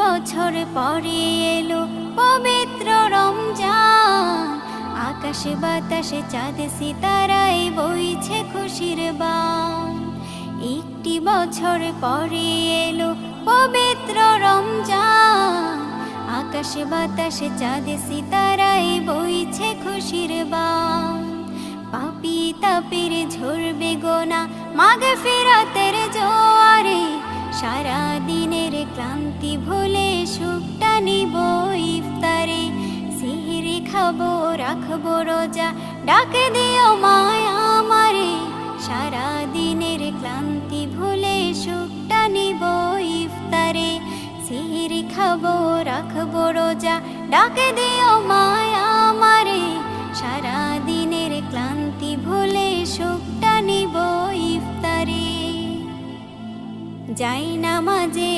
বছর পরে এলো পবিত্র রমজান, আকাশে বাতাসে চাঁদ সিতারায় বইছে খুশির বান। একটি বছর পরে এলো পবিত্র রমজান, আকাশে বাতাসে চাঁদ সিতারায় বইছে খুশির বান। পাপী তাপের ঝরবে গোনা মাগফিরাতের জোয়ারে, সারা দিনের ক্লান্তি ভুলে সুখটা নিব ইফতারে। সিহরি খাবো রাখবো রোজা, ডাক দিও মায়া আমারে, সারা দিনের ক্লান্তি ভুলে সুখটা নিব ইফতারে। সিহরি খাবো রাখবো রোজা, ডাক দিও মায়া আমারে, সারা দিনের ক্লান্তি ভুলে সুখটা নিব ইফতারে। যাই নামাজে